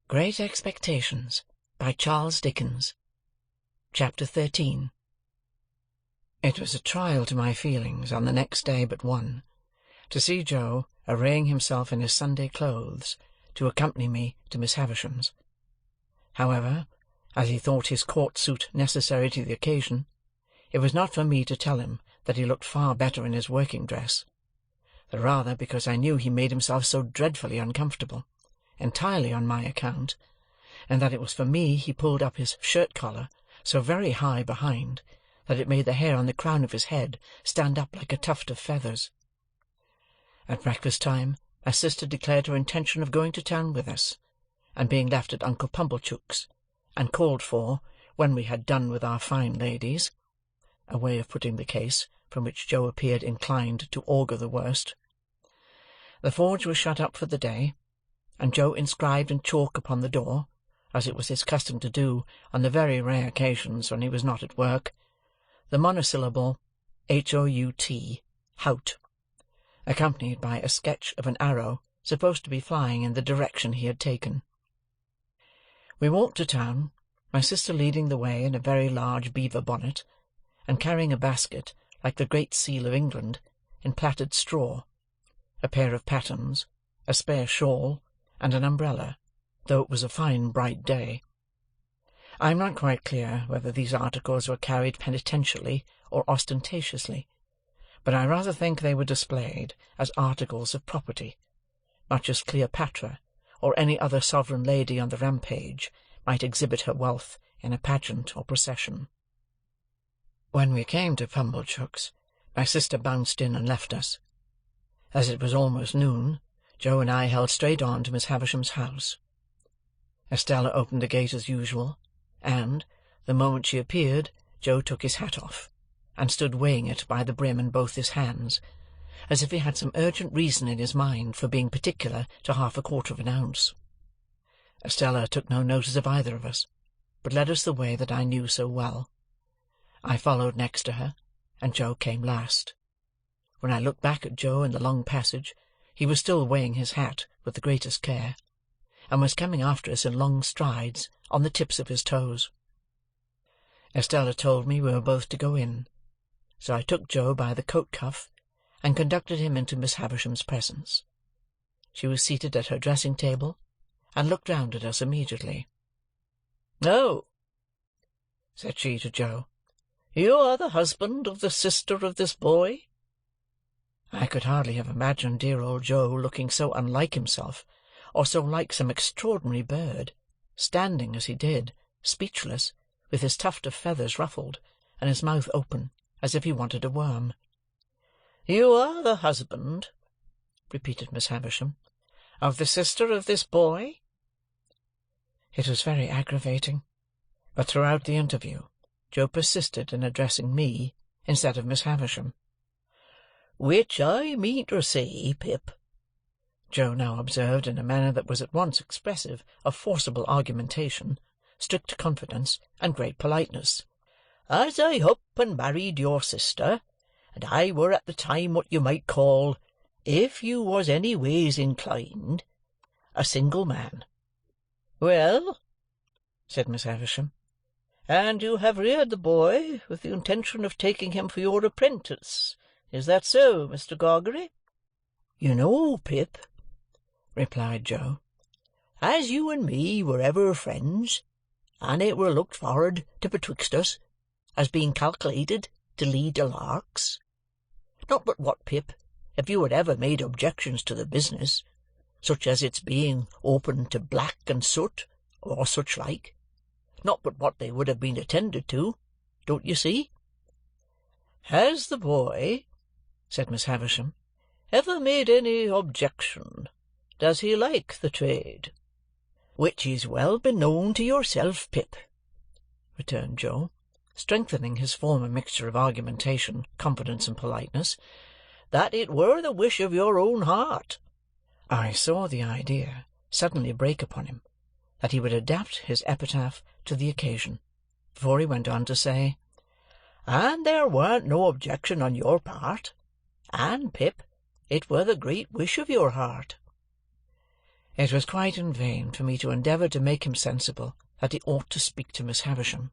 Great Expectations, by Charles Dickens. Chapter 13. It was a trial to my feelings on the next day but one, to see Joe arraying himself in his Sunday clothes to accompany me to Miss Havisham's. However, as he thought his court suit necessary to the occasion, it was not for me to tell him that he looked far better in his working dress, the rather because I knew he made himself so dreadfully uncomfortable, entirely on my account, and that it was for me he pulled up his shirt-collar so very high behind that it made the hair on the crown of his head stand up like a tuft of feathers. At breakfast-time my sister declared her intention of going to town with us, and being left at Uncle Pumblechook's, and called for, when we had done with our fine ladies, a way of putting the case from which Joe appeared inclined to augur the worst. The forge was shut up for the day, and Joe inscribed in chalk upon the door, as it was his custom to do on the very rare occasions when he was not at work, the monosyllable H-O-U-T, Hout, accompanied by a sketch of an arrow supposed to be flying in the direction he had taken. We walked to town, my sister leading the way in a very large beaver bonnet, and carrying a basket like the Great Seal of England, in plaited straw, a pair of pattens, a spare shawl, and an umbrella, though it was a fine bright day. I am not quite clear whether these articles were carried penitentially or ostentatiously, but I rather think they were displayed as articles of property, much as Cleopatra or any other sovereign lady on the rampage might exhibit her wealth in a pageant or procession. When we came to Pumblechook's, my sister bounced in and left us. As it was almost noon, Joe and I held straight on to Miss Havisham's house. Estella opened the gate as usual, and, the moment she appeared, Joe took his hat off, and stood weighing it by the brim in both his hands, as if he had some urgent reason in his mind for being particular to 1/4 of an ounce. Estella took no notice of either of us, but led us the way that I knew so well. I followed next to her, and Joe came last. When I looked back at Joe in the long passage, he was still weighing his hat with the greatest care, and was coming after us in long strides on the tips of his toes. Estella told me we were both to go in, so I took Joe by the coat-cuff and conducted him into Miss Havisham's presence. She was seated at her dressing-table, and looked round at us immediately. "Oh," said she to Joe, "you are the husband of the sister of this boy?" I could hardly have imagined dear old Joe looking so unlike himself, or so like some extraordinary bird, standing as he did, speechless, with his tuft of feathers ruffled, and his mouth open, as if he wanted a worm. "You are the husband," repeated Miss Havisham, "of the sister of this boy?" It was very aggravating, but throughout the interview Joe persisted in addressing me instead of Miss Havisham. "Which I mean to say, Pip," Joe now observed in a manner that was at once expressive of forcible argumentation, strict confidence, and great politeness, "as I up and married your sister, and I were at the time what you might call, if you was any ways inclined, a single man." "Well," said Miss Havisham, "and you have reared the boy with the intention of taking him for your apprentice. Is that so, Mr. Gargery?" "You know, Pip," replied Joe, "as you and me were ever friends, and it were looked for'ard to betwixt us as being calculated to lead to larks. Not but what, Pip, if you had ever made objections to the business, such as its being open to black and soot, or such like, not but what they would have been attended to, don't you see?" "Has the boy," said Miss Havisham, "ever made any objection? Does he like the trade?" "Which is well beknown to yourself, Pip," returned Joe, strengthening his former mixture of argumentation, confidence, and politeness, "that it were the wish of your own heart." I saw the idea suddenly break upon him that he would adapt his epitaph to the occasion, before he went on to say, "And there warn't no objection on your part, and, Pip, it were the great wish of your heart." It was quite in vain for me to endeavour to make him sensible that he ought to speak to Miss Havisham.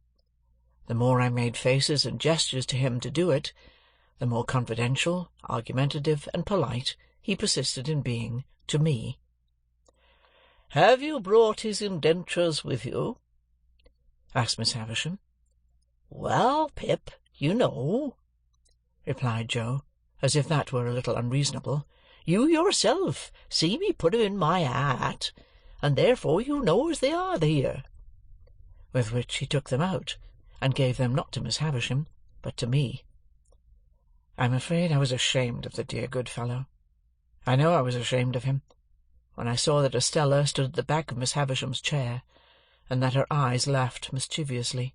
The more I made faces and gestures to him to do it, the more confidential, argumentative, and polite he persisted in being to me. "Have you brought his indentures with you?" asked Miss Havisham. "Well, Pip, you know," replied Joe, as if that were a little unreasonable, "you yourself see me put 'em in my hat, and therefore you know as they are there." With which he took them out, and gave them not to Miss Havisham, but to me. I am afraid I was ashamed of the dear good fellow. I know I was ashamed of him, when I saw that Estella stood at the back of Miss Havisham's chair, and that her eyes laughed mischievously.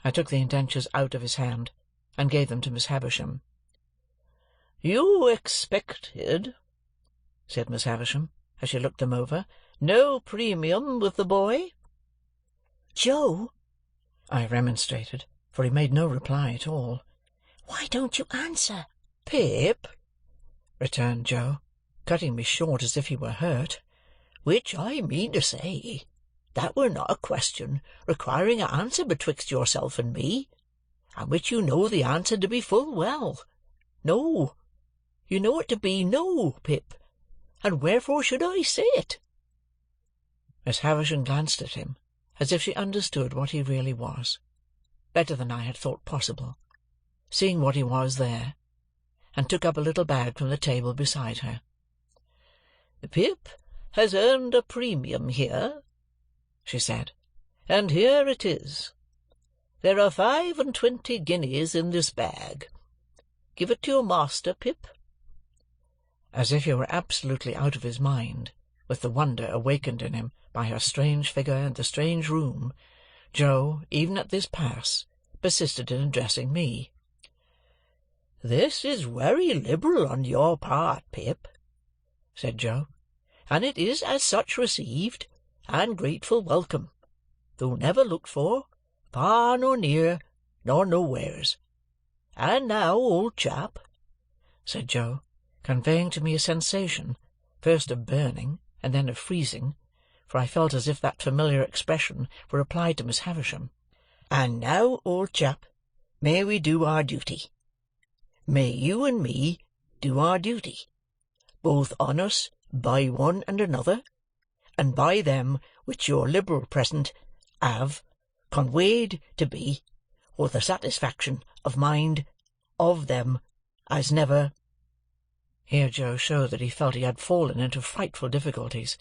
I took the indentures out of his hand, and gave them to Miss Havisham. "You expected," said Miss Havisham, as she looked them over, "no premium with the boy?" "Joe," I remonstrated, for he made no reply at all. "why don't you answer?" "Pip," returned Joe, cutting me short as if he were hurt, "which I mean to say, that were not a question requiring an answer betwixt yourself and me, and which you know the answer to be full well. No, you know it to be no, Pip, and wherefore should I say it?" Miss Havisham glanced at him, as if she understood what he really was, better than I had thought possible, seeing what he was there, and took up a little bag from the table beside her. "Pip has earned a premium here," she said, "and here it is. There are 25 guineas in this bag. Give it to your master, Pip." As if he were absolutely out of his mind, with the wonder awakened in him by her strange figure and the strange room, Joe, even at this pass, persisted in addressing me. "This is wery liberal on your part, Pip," said Joe, "and it is as such received, and grateful welcome, though never looked for, far nor near, nor nowheres. And now, old chap," said Joe, conveying to me a sensation, first of burning and then of freezing, for I felt as if that familiar expression were applied to Miss Havisham, "and now, old chap, may we do our duty. May you and me do our duty, both on us by one and another, and by them which your liberal present have conweyed to be, for the satisfaction of mind of them as never—" Here Joe showed that he felt he had fallen into frightful difficulties,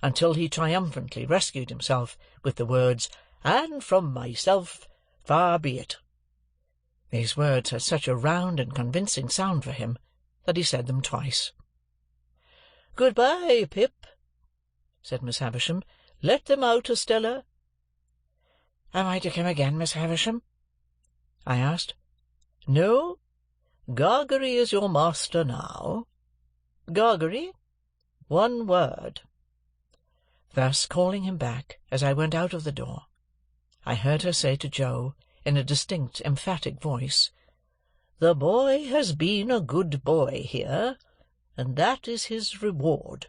until he triumphantly rescued himself with the words, "and from myself far be it." These words had such a round and convincing sound for him, that he said them twice. "Good-bye, Pip," said Miss Havisham. "Let them out, Estella." "Am I to come again, Miss Havisham?" I asked. "No. Gargery is your master now. Gargery, one word." Thus calling him back as I went out of the door, I heard her say to Joe, in a distinct, emphatic voice, "The boy has been a good boy here, and that is his reward.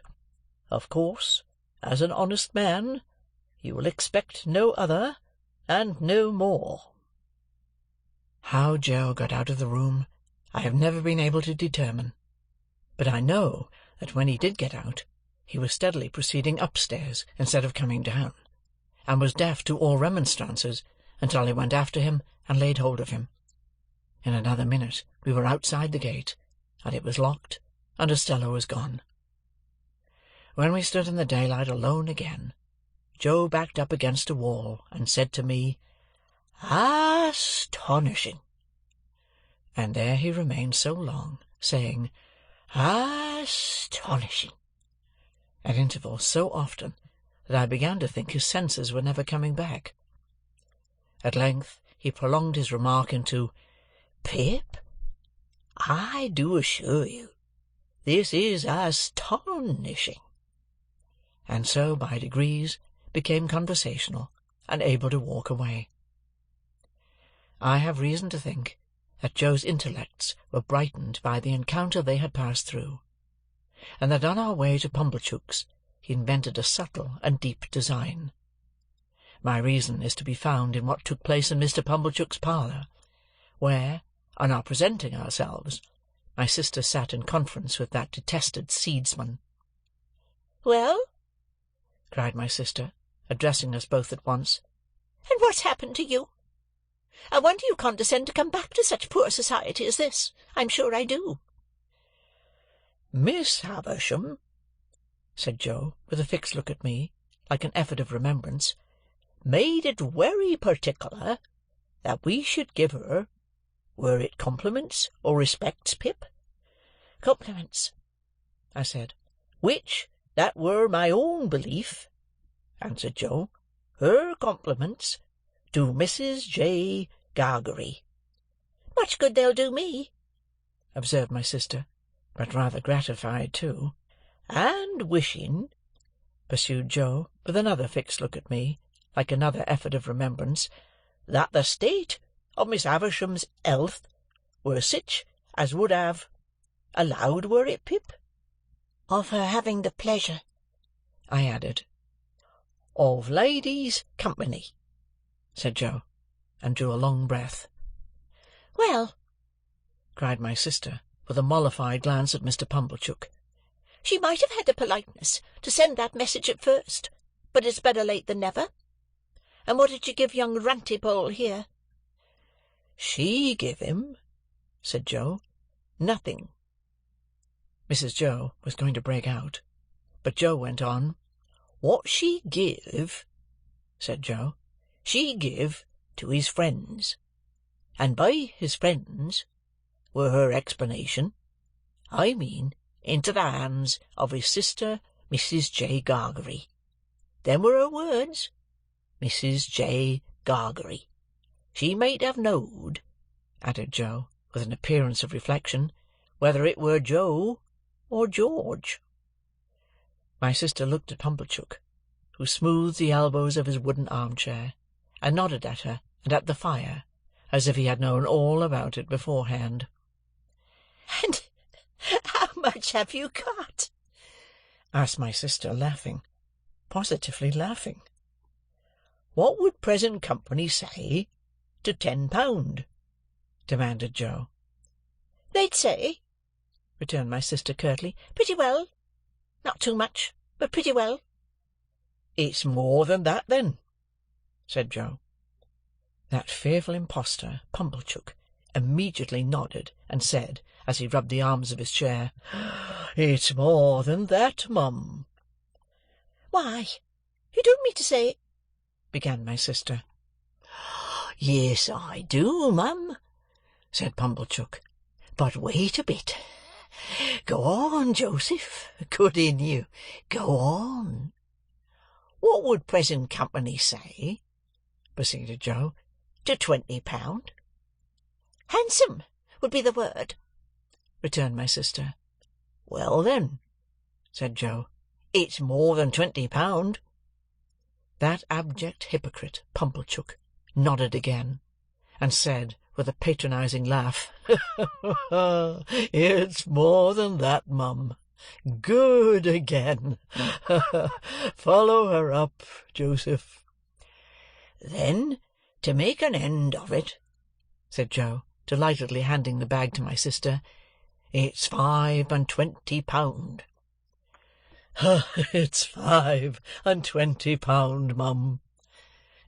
Of course, as an honest man, you will expect no other, and no more." How Joe got out of the room, I have never been able to determine, but I know that when he did get out, he was steadily proceeding upstairs instead of coming down, and was deaf to all remonstrances until I went after him and laid hold of him. In another minute we were outside the gate, and it was locked, and Estella was gone. When we stood in the daylight alone again, Joe backed up against a wall and said to me, "Astonishing!" And there he remained so long, saying, "Astonishing!" at intervals so often that I began to think his senses were never coming back. At length he prolonged his remark into, "Pip, I do assure you, this is astonishing," and so by degrees became conversational and able to walk away. I have reason to think that Joe's intellects were brightened by the encounter they had passed through, and that on our way to Pumblechook's he invented a subtle and deep design. My reason is to be found in what took place in Mr. Pumblechook's parlour, where, on our presenting ourselves, my sister sat in conference with that detested seedsman. "Well?" cried my sister, addressing us both at once. "And what's happened to you? I wonder you condescend to come back to such poor society as this. I'm sure I do." "Miss Havisham," said Joe, with a fixed look at me, like an effort of remembrance, "made it wery particular that we should give her, were it compliments or respects, Pip?" "Compliments," I said. "Which that were my own belief," answered Joe, "her compliments to Mrs. J. Gargery." "Much good they'll do me," observed my sister, but rather gratified too. "And wishing," pursued Joe, with another fixed look at me, like another effort of remembrance, "that the state of Miss Havisham's health were sich as would have allowed, were it, Pip?" "Of her having the pleasure," I added. "Of ladies' company," said Joe, and drew a long breath. "Well," cried my sister, with a mollified glance at Mr. Pumblechook, "she might have had the politeness to send that message at first, but it's better late than never. And what did she give young Rantipole here?" "She give him," said Joe, "nothing." Mrs. Joe was going to break out, but Joe went on. "What she give," said Joe, "she give to his friends, and by his friends were her explanation, I mean into the hands of his sister Mrs. J. Gargery. Them were her words, Mrs. J. Gargery. She might have knowed," added Joe, with an appearance of reflection, "whether it were Joe or George." My sister looked at Pumblechook, who smoothed the elbows of his wooden arm-chair, and nodded at her and at the fire, as if he had known all about it beforehand. "And how much have you got?" asked my sister, laughing, positively laughing. "What would present company say to £10?" demanded Joe. "They'd say," returned my sister curtly, "pretty well. Not too much, but pretty well." "It's more than that, then," said Joe. That fearful impostor, Pumblechook, immediately nodded, and said, as he rubbed the arms of his chair, "It's more than that, mum." "Why, you don't mean to say—" began my sister. "Yes, I do, mum," said Pumblechook. "But wait a bit. Go on, Joseph, good in you, go on." "What would present company say," proceeded Joe, "to £20? "Handsome would be the word," returned my sister. "Well, then," said Joe, "it's more than £20. That abject hypocrite, Pumblechook, nodded again, and said, with a patronizing laugh, "It's more than that, mum. Good again. Follow her up, Joseph." "Then, to make an end of it," said Joe, delightedly handing the bag to my sister, "it's £25." "It's £25, mum,"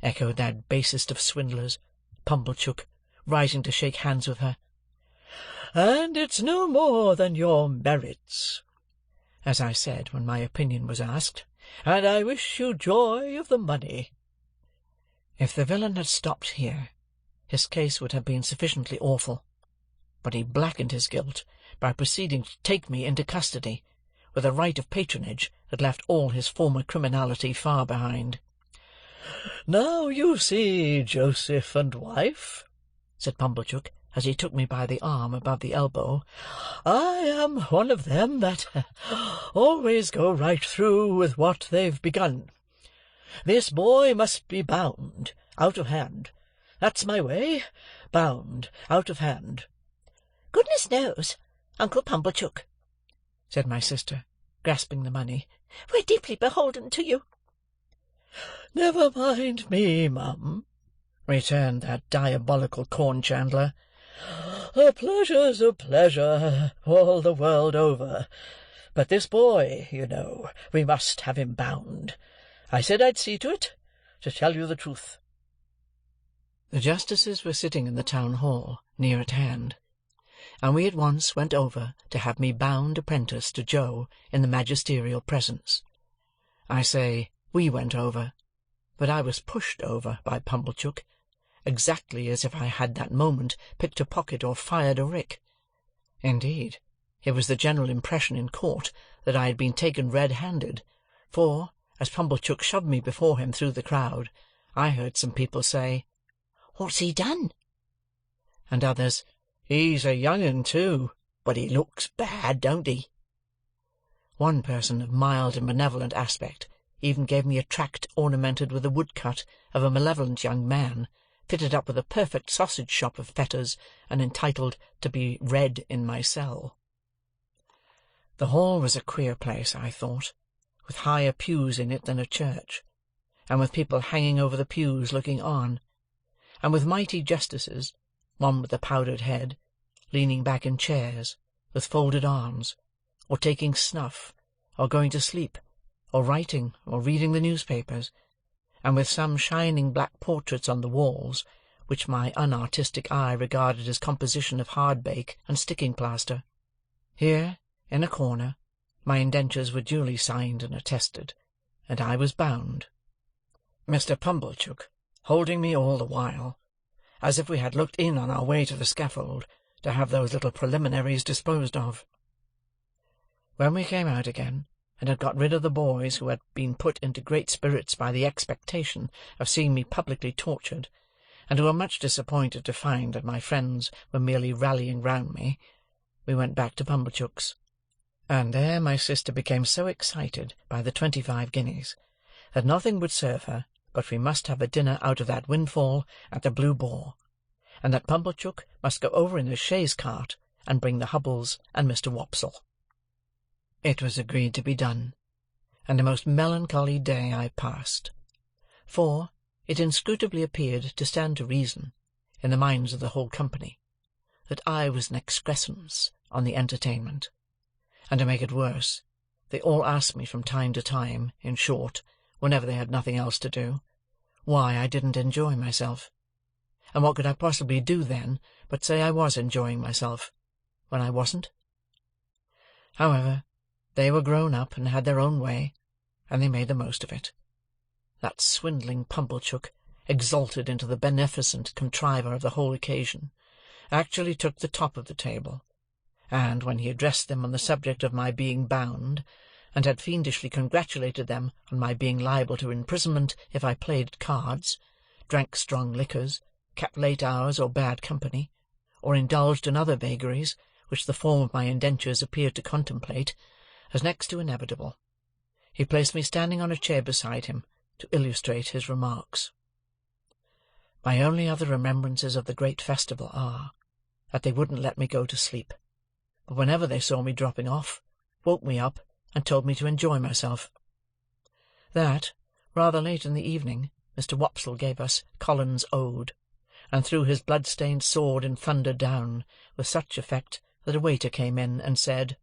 echoed that basest of swindlers, Pumblechook, rising to shake hands with her. "And it's no more than your merits," as I said when my opinion was asked, "and I wish you joy of the money." If the villain had stopped here, his case would have been sufficiently awful, but he blackened his guilt by proceeding to take me into custody, with a right of patronage that left all his former criminality far behind. "Now you see, Joseph and wife," said Pumblechook, as he took me by the arm above the elbow, "I am one of them that always go right through with what they've begun. This boy must be bound out of hand. That's my way, bound out of hand." "Goodness knows, Uncle Pumblechook," said my sister, grasping the money. "We're deeply beholden to you." "Never mind me, mum," returned that diabolical corn-chandler. "A pleasure's a pleasure, all the world over. But this boy, you know, we must have him bound. I said I'd see to it, to tell you the truth." The justices were sitting in the town hall, near at hand, and we at once went over to have me bound apprentice to Joe in the magisterial presence. I say we went over, but I was pushed over by Pumblechook, exactly as if I had that moment picked a pocket or fired a rick. Indeed, it was the general impression in court that I had been taken red-handed, for, as Pumblechook shoved me before him through the crowd, I heard some people say, "What's he done?" and others, "He's a young 'un too, but he looks bad, don't he?" One person of mild and benevolent aspect even gave me a tract ornamented with a woodcut of a malevolent young man, fitted up with a perfect sausage-shop of fetters, and entitled to be read in my cell. The hall was a queer place, I thought, with higher pews in it than a church, and with people hanging over the pews looking on, and with mighty justices, one with a powdered head, leaning back in chairs, with folded arms, or taking snuff, or going to sleep, or writing, or reading the newspapers, and with some shining black portraits on the walls, which my unartistic eye regarded as composition of hardbake and sticking-plaster. Here, in a corner, my indentures were duly signed and attested, and I was bound. Mr. Pumblechook holding me all the while, as if we had looked in on our way to the scaffold to have those little preliminaries disposed of. When we came out again, and had got rid of the boys who had been put into great spirits by the expectation of seeing me publicly tortured, and who were much disappointed to find that my friends were merely rallying round me, we went back to Pumblechook's, and there my sister became so excited by the 25 guineas that nothing would serve her but we must have a dinner out of that windfall at the Blue Boar, and that Pumblechook must go over in his chaise cart and bring the Hubbles and Mr. Wopsle. It was agreed to be done, and a most melancholy day I passed, for it inscrutably appeared to stand to reason, in the minds of the whole company, that I was an excrescence on the entertainment, and to make it worse, they all asked me from time to time, in short, whenever they had nothing else to do, why I didn't enjoy myself, and what could I possibly do then but say I was enjoying myself, when I wasn't? However, they were grown up and had their own way, and they made the most of it. That swindling Pumblechook, exalted into the beneficent contriver of the whole occasion, actually took the top of the table, and when he addressed them on the subject of my being bound, and had fiendishly congratulated them on my being liable to imprisonment if I played at cards, drank strong liquors, kept late hours or bad company, or indulged in other vagaries which the form of my indentures appeared to contemplate, as next to inevitable, he placed me standing on a chair beside him to illustrate his remarks. My only other remembrances of the great festival are, that they wouldn't let me go to sleep, but whenever they saw me dropping off, woke me up and told me to enjoy myself. That, rather late in the evening, Mr. Wopsle gave us Collins's Ode, and threw his blood-stained sword in thunder down, with such effect that a waiter came in and said,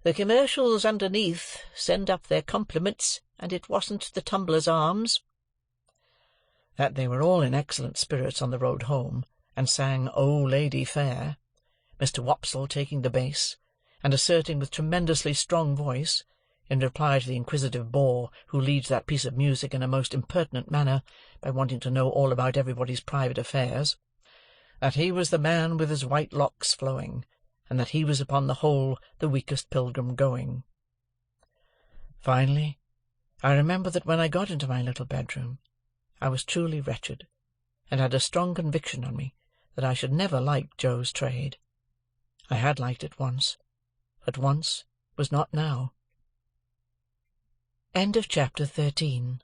"The commercials underneath send up their compliments, and it wasn't the Tumbler's Arms." That they were all in excellent spirits on the road home, and sang "O Lady Fair," Mr. Wopsle taking the bass, and asserting with tremendously strong voice, in reply to the inquisitive bore who leads that piece of music in a most impertinent manner by wanting to know all about everybody's private affairs, that he was the man with his white locks flowing, and that he was upon the whole the weakest pilgrim going. Finally, I remember that when I got into my little bedroom, I was truly wretched, and had a strong conviction on me that I should never like Joe's trade. I had liked it once, but once was not now. End of chapter 13.